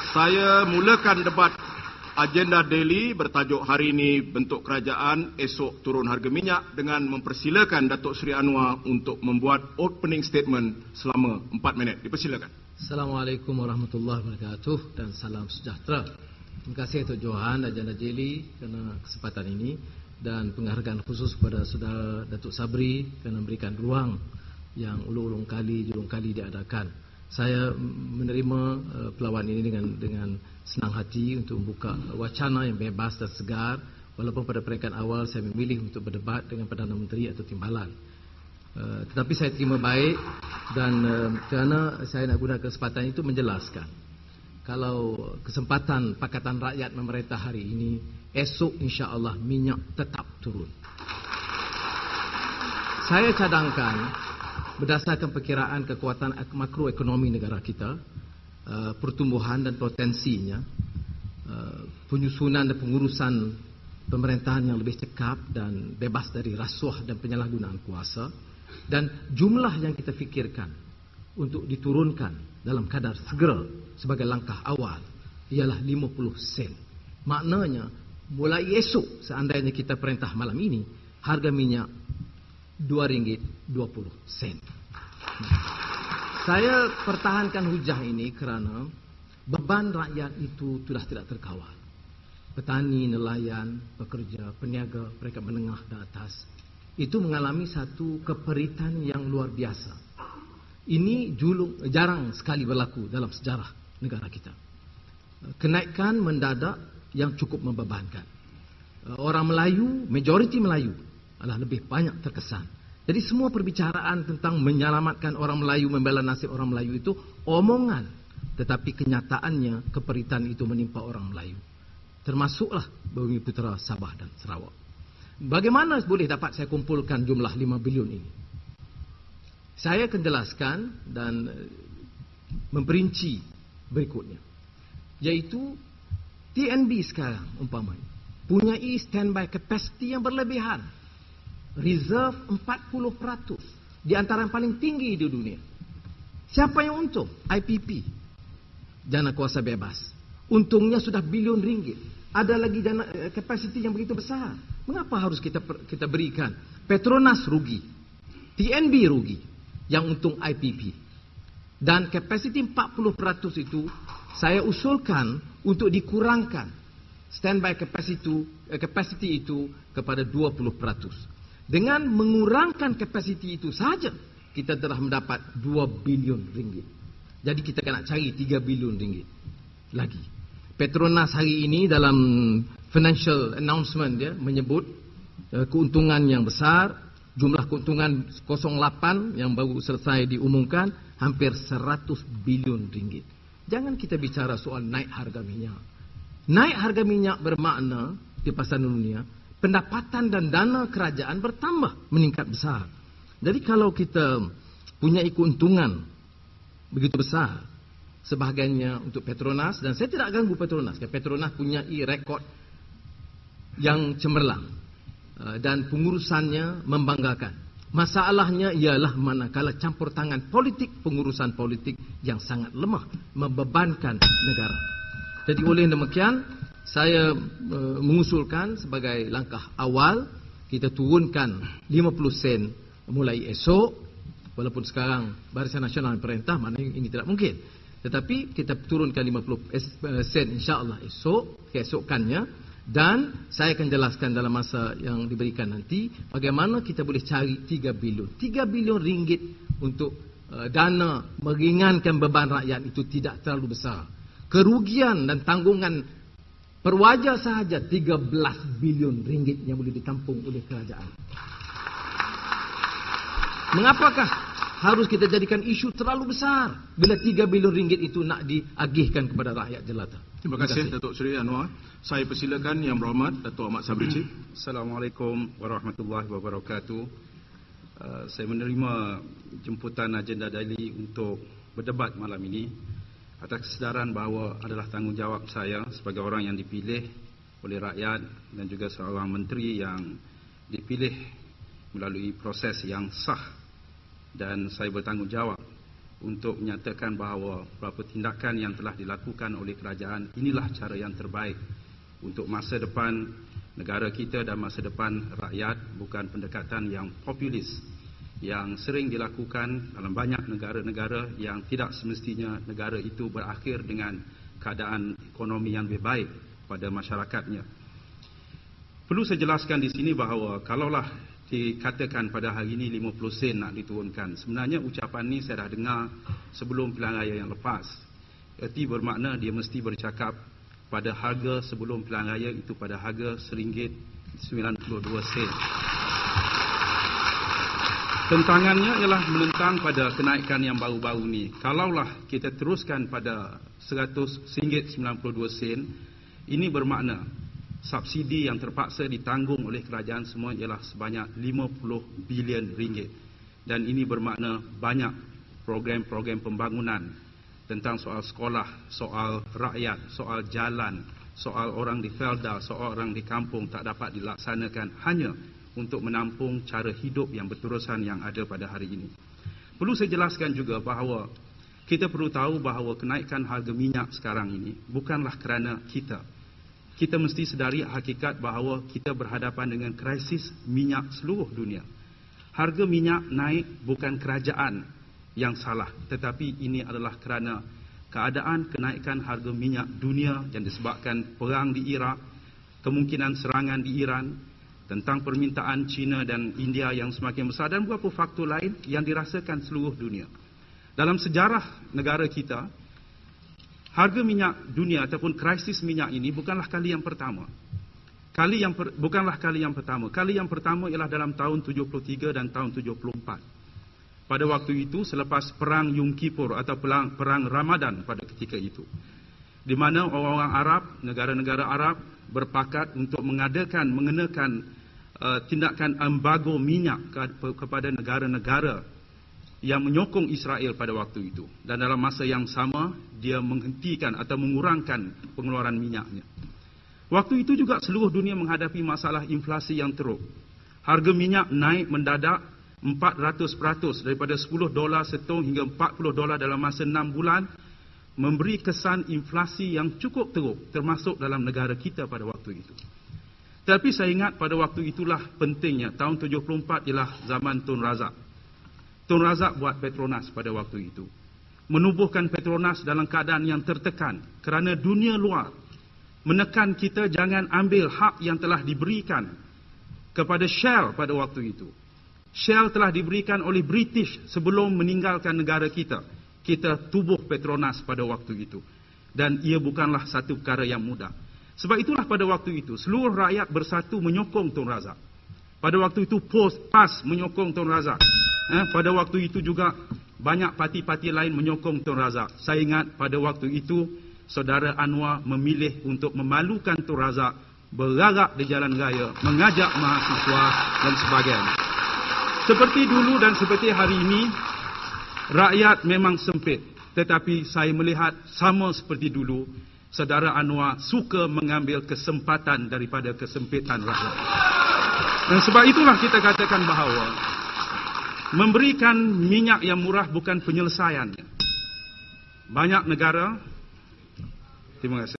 Saya mulakan debat agenda daily bertajuk hari ini bentuk kerajaan, esok turun harga minyak dengan mempersilakan Datuk Seri Anwar untuk membuat opening statement selama 4 minit. Dipersilakan. Assalamualaikum warahmatullahi wabarakatuh dan salam sejahtera. Terima kasih Tok Johan agenda daily kerana kesempatan ini dan penghargaan khusus kepada Saudara Datuk Sabri kerana memberikan ruang yang julung kali diadakan. Saya menerima perlawanan ini dengan senang hati untuk membuka wacana yang bebas dan segar, walaupun pada peringkat awal saya memilih untuk berdebat dengan Perdana Menteri atau Timbalan. Tetapi saya terima baik dan kerana saya nak gunakan kesempatan itu menjelaskan kalau kesempatan Pakatan Rakyat memerintah hari ini, esok insya-Allah minyak tetap turun. Saya cadangkan berdasarkan perkiraan kekuatan makroekonomi negara kita, pertumbuhan dan potensinya, penyusunan dan pengurusan pemerintahan yang lebih cekap dan bebas dari rasuah dan penyalahgunaan kuasa, dan jumlah yang kita fikirkan untuk diturunkan dalam kadar segera sebagai langkah awal ialah 50 sen. Maknanya mulai esok seandainya kita perintah malam ini, harga minyak RM2.20. Saya pertahankan hujah ini kerana beban rakyat itu sudah tidak terkawal. Petani, nelayan, pekerja, peniaga, peringkat menengah dan atas itu mengalami satu keperitan yang luar biasa. Ini jarang sekali berlaku dalam sejarah negara kita. Kenaikan mendadak yang cukup membebankan. Orang Melayu, majoriti Melayu adalah lebih banyak terkesan. Jadi semua perbicaraan tentang menyelamatkan orang Melayu, membela nasib orang Melayu itu omongan. Tetapi kenyataannya keperitan itu menimpa orang Melayu. Termasuklah Bumi Putera, Sabah dan Sarawak. Bagaimana boleh dapat saya kumpulkan jumlah 5 bilion ini? Saya akan jelaskan dan memperinci berikutnya. Iaitu TNB sekarang umpamanya punyai standby capacity yang berlebihan. Reserve 40%. Di antara yang paling tinggi di dunia. Siapa yang untung? IPP. Dana kuasa bebas. Untungnya sudah bilion ringgit. Ada lagi dana capacity yang begitu besar. Mengapa harus kita berikan? Petronas rugi. TNB rugi. Yang untung IPP. Dan capacity 40% itu saya usulkan untuk dikurangkan standby capacity itu kepada 20%. Dengan mengurangkan kapasiti itu saja, kita telah mendapat 2 bilion ringgit. Jadi kita nak cari 3 bilion ringgit lagi. Petronas hari ini dalam financial announcement dia menyebut keuntungan yang besar. Jumlah keuntungan 08 yang baru selesai diumumkan hampir 100 bilion ringgit. Jangan kita bicara soal naik harga minyak. Naik harga minyak bermakna di pasar dunia, pendapatan dan dana kerajaan bertambah, meningkat besar. Jadi kalau kita punya keuntungan begitu besar, sebahagiannya untuk Petronas, dan saya tidak ganggu Petronas, Petronas punya rekod yang cemerlang dan pengurusannya membanggakan. Masalahnya ialah manakala campur tangan politik, pengurusan politik yang sangat lemah, membebankan negara. Jadi oleh demikian, saya mengusulkan sebagai langkah awal kita turunkan 50 sen mulai esok, walaupun sekarang Barisan Nasional Perintah maknanya ini tidak mungkin. Tetapi kita turunkan 50 sen insya-Allah esok, keesokannya, dan saya akan jelaskan dalam masa yang diberikan nanti bagaimana kita boleh cari 3 bilion. 3 bilion ringgit untuk dana meringankan beban rakyat itu tidak terlalu besar. Kerugian dan tanggungan perwajar sahaja 13 bilion ringgit yang boleh ditampung oleh kerajaan. Mengapakah harus kita jadikan isu terlalu besar bila 3 bilion ringgit itu nak diagihkan kepada rakyat jelata? Terima kasih Datuk Seri Anwar. Saya persilakan Yang Berhormat Datuk Ahmad Sabri Cik. Assalamualaikum warahmatullahi wabarakatuh. Saya menerima jemputan agenda daily untuk berdebat malam ini atas kesedaran bahawa adalah tanggungjawab saya sebagai orang yang dipilih oleh rakyat dan juga seorang menteri yang dipilih melalui proses yang sah, dan saya bertanggungjawab untuk menyatakan bahawa beberapa tindakan yang telah dilakukan oleh kerajaan inilah cara yang terbaik untuk masa depan negara kita dan masa depan rakyat, bukan pendekatan yang populis yang sering dilakukan dalam banyak negara-negara yang tidak semestinya negara itu berakhir dengan keadaan ekonomi yang lebih baik pada masyarakatnya. Perlu saya jelaskan di sini bahawa kalaulah dikatakan pada hari ini 50 sen nak diturunkan, sebenarnya ucapan ni saya dah dengar sebelum pilihan raya yang lepas. Erti bermakna dia mesti bercakap pada harga sebelum pilihan raya itu pada harga RM1.92. Tentangannya ialah menentang pada kenaikan yang baru-baru ni. Kalaulah kita teruskan pada RM100.92, ini bermakna subsidi yang terpaksa ditanggung oleh kerajaan semua ialah sebanyak RM50 bilion. Dan ini bermakna banyak program-program pembangunan tentang soal sekolah, soal rakyat, soal jalan, soal orang di felda, soal orang di kampung tak dapat dilaksanakan hanya untuk menampung cara hidup yang berterusan yang ada pada hari ini. Perlu saya jelaskan juga bahawa kita perlu tahu bahawa kenaikan harga minyak sekarang ini bukanlah kerana kita. Kita mesti sedari hakikat bahawa kita berhadapan dengan krisis minyak seluruh dunia. Harga minyak naik bukan kerajaan yang salah, tetapi ini adalah kerana keadaan kenaikan harga minyak dunia yang disebabkan perang di Iraq, kemungkinan serangan di Iran, tentang permintaan China dan India yang semakin besar dan beberapa faktor lain yang dirasakan seluruh dunia. Dalam sejarah negara kita, harga minyak dunia ataupun krisis minyak ini bukanlah kali yang pertama. Kali yang pertama ialah dalam tahun 73 dan tahun 74. Pada waktu itu selepas perang Yom Kippur atau perang Ramadan pada ketika itu, di mana orang-orang Arab, negara-negara Arab berpakat untuk mengenakan tindakan embargo minyak kepada negara-negara yang menyokong Israel pada waktu itu. Dan dalam masa yang sama, dia menghentikan atau mengurangkan pengeluaran minyaknya. Waktu itu juga seluruh dunia menghadapi masalah inflasi yang teruk. Harga minyak naik mendadak 400% daripada $10 setong hingga $40 dalam masa 6 bulan, memberi kesan inflasi yang cukup teruk, termasuk dalam negara kita pada waktu itu. Tapi saya ingat pada waktu itulah pentingnya, tahun 74 ialah zaman Tun Razak. Tun Razak buat Petronas pada waktu itu. Menubuhkan Petronas dalam keadaan yang tertekan kerana dunia luar menekan kita jangan ambil hak yang telah diberikan kepada Shell pada waktu itu. Shell telah diberikan oleh British sebelum meninggalkan negara kita. Kita tubuh Petronas pada waktu itu. Dan ia bukanlah satu perkara yang mudah. Sebab itulah pada waktu itu seluruh rakyat bersatu menyokong Tun Razak. Pada waktu itu PAS menyokong Tun Razak. Pada waktu itu juga banyak parti-parti lain menyokong Tun Razak. Saya ingat pada waktu itu Saudara Anwar memilih untuk memalukan Tun Razak, berlarak di jalan raya, mengajak mahasiswa dan sebagainya. Seperti dulu dan seperti hari ini, rakyat memang sempit. Tetapi saya melihat sama seperti dulu, Saudara Anwar suka mengambil kesempatan daripada kesempitan rakyat. Dan sebab itulah kita katakan bahawa memberikan minyak yang murah bukan penyelesaiannya. Banyak negara, terima kasih.